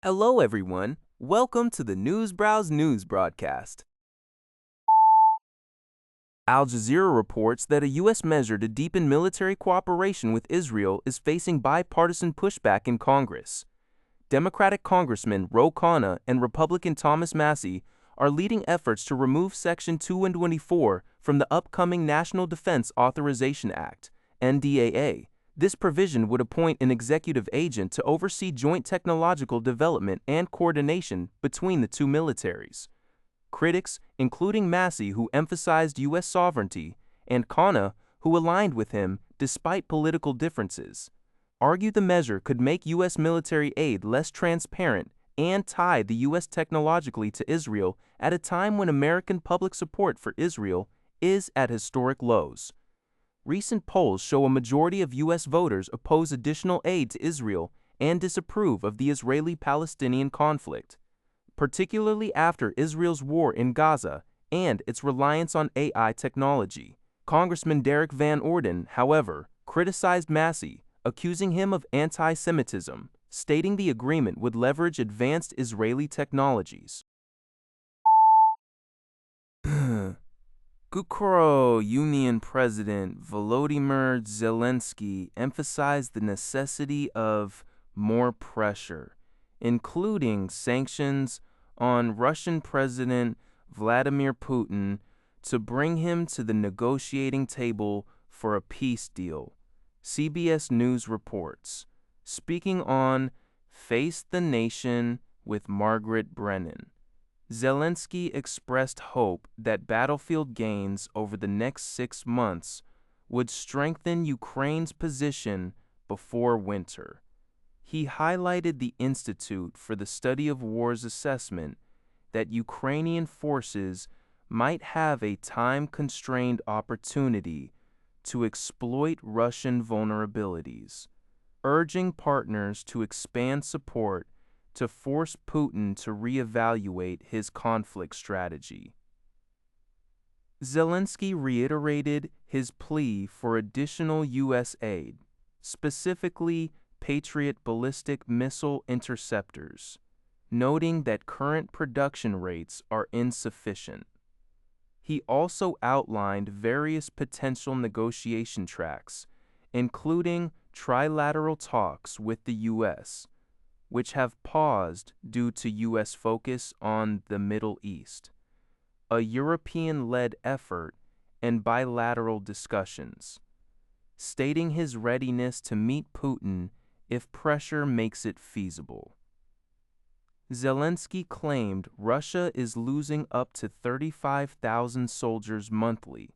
Hello, everyone. Welcome to the Newsbrowse News broadcast. Al Jazeera reports that a U.S. measure to deepen military cooperation with Israel is facing bipartisan pushback in Congress. Democratic Congressman Ro Khanna and Republican Thomas Massie are leading efforts to remove Section 224 from the upcoming National Defense Authorization Act, NDAA. This provision would appoint an executive agent to oversee joint technological development and coordination between the two militaries. Critics, including Massie, who emphasized U.S. sovereignty, and Khanna, who aligned with him despite political differences, argue the measure could make U.S. military aid less transparent and tie the U.S. technologically to Israel at a time when American public support for Israel is at historic lows. Recent polls show a majority of U.S. voters oppose additional aid to Israel and disapprove of the Israeli-Palestinian conflict, particularly after Israel's war in Gaza and its reliance on AI technology. Congressman Derek Van Orden, however, criticized Massie, accusing him of anti-Semitism, stating the agreement would leverage advanced Israeli technologies. Ukraine Union President Volodymyr Zelenskyy emphasized the necessity of more pressure, including sanctions on Russian President Vladimir Putin, to bring him to the negotiating table for a peace deal, CBS News reports. Speaking on Face the Nation with Margaret Brennan, Zelenskyy expressed hope that battlefield gains over the next 6 months would strengthen Ukraine's position before winter. He highlighted the Institute for the Study of War's assessment that Ukrainian forces might have a time-constrained opportunity to exploit Russian vulnerabilities, urging partners to expand support to force Putin to reevaluate his conflict strategy. Zelenskyy reiterated his plea for additional U.S. aid, specifically Patriot ballistic missile interceptors, noting that current production rates are insufficient. He also outlined various potential negotiation tracks, including trilateral talks with the U.S., which have paused due to U.S. focus on the Middle East, a European-led effort, and bilateral discussions, stating his readiness to meet Putin if pressure makes it feasible. Zelenskyy claimed Russia is losing up to 35,000 soldiers monthly,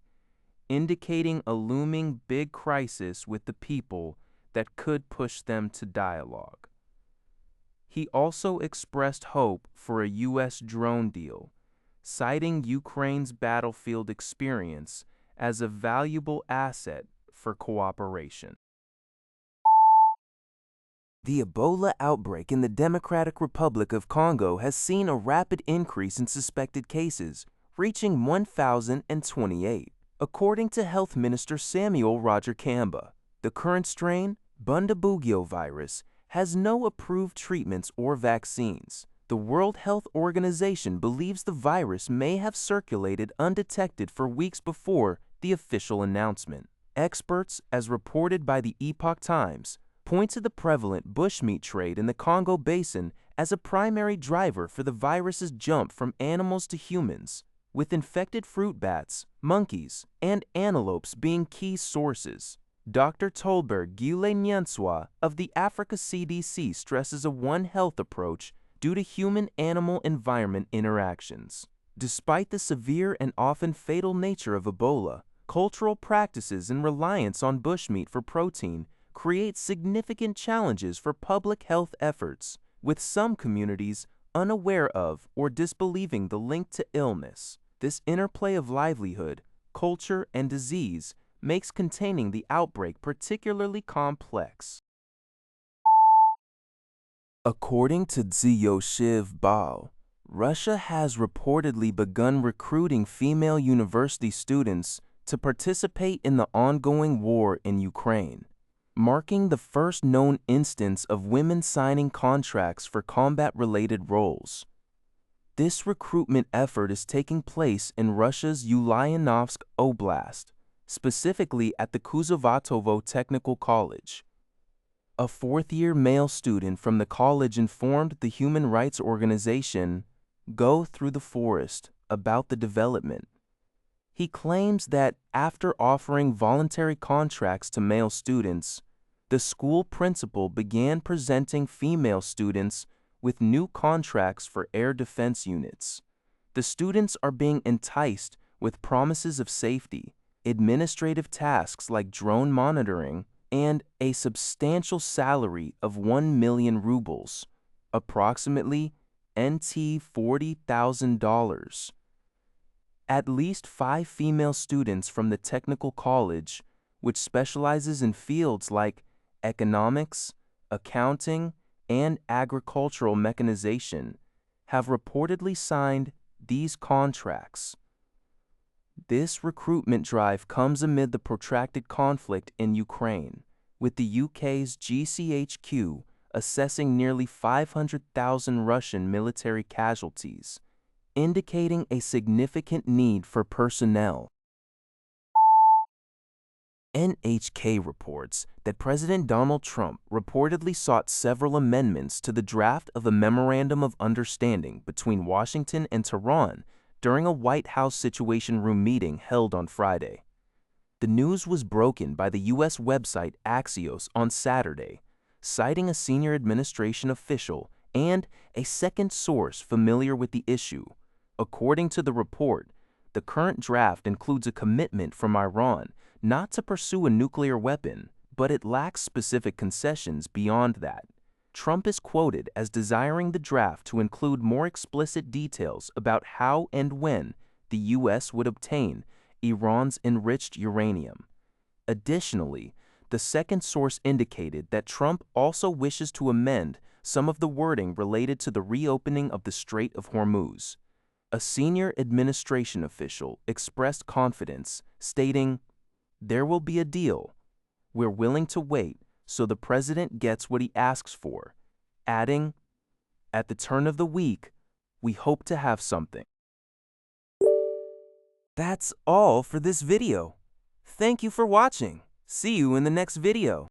indicating a looming big crisis with the people that could push them to dialogue. He also expressed hope for a U.S. drone deal, citing Ukraine's battlefield experience as a valuable asset for cooperation. The Ebola outbreak in the Democratic Republic of Congo has seen a rapid increase in suspected cases, reaching 1,028. According to Health Minister Samuel Roger Kamba, the current strain, Bundibugyo virus, has no approved treatments or vaccines. The World Health Organization believes the virus may have circulated undetected for weeks before the official announcement. Experts, as reported by the Epoch Times, point to the prevalent bushmeat trade in the Congo basin as a primary driver for the virus's jump from animals to humans, with infected fruit bats, monkeys, and antelopes being key sources. Dr. Tolberg Gile Nyanswa of the Africa CDC stresses a One Health approach due to human-animal environment interactions. Despite the severe and often fatal nature of Ebola, cultural practices and reliance on bushmeat for protein create significant challenges for public health efforts, with some communities unaware of or disbelieving the link to illness. This interplay of livelihood, culture, and disease makes containing the outbreak particularly complex. According to Ziyoshiv Baal, Russia has reportedly begun recruiting female university students to participate in the ongoing war in Ukraine. marking the first known instance of women signing contracts for combat-related roles. This recruitment effort is taking place in Russia's Ulyanovsk Oblast, specifically at the Kuzovatovo Technical College. A fourth-year male student from the college informed the human rights organization Go Through the Forest about the development. He claims that after offering voluntary contracts to male students, the school principal began presenting female students with new contracts for air defense units. The students are being enticed with promises of safety, administrative tasks like drone monitoring, and a substantial salary of 1 million rubles, approximately NT $40,000. At least 5 female students from the technical college, which specializes in fields like economics, accounting, and agricultural mechanization, have reportedly signed these contracts. This recruitment drive comes amid the protracted conflict in Ukraine, with the UK's GCHQ assessing nearly 500,000 Russian military casualties, indicating a significant need for personnel. NHK reports that President Donald Trump reportedly sought several amendments to the draft of a Memorandum of Understanding between Washington and Tehran during a White House Situation Room meeting held on Friday. The news was broken by the U.S. website Axios on Saturday, citing a senior administration official and a second source familiar with the issue. According to the report, the current draft includes a commitment from Iran not to pursue a nuclear weapon, but it lacks specific concessions beyond that. Trump is quoted as desiring the draft to include more explicit details about how and when the U.S. would obtain Iran's enriched uranium. Additionally, the second source indicated that Trump also wishes to amend some of the wording related to the reopening of the Strait of Hormuz. A senior administration official expressed confidence, stating, "There will be a deal. We're willing to wait so the president gets what he asks for," adding, "At the turn of the week, we hope to have something." That's all for this video. Thank you for watching. See you in the next video.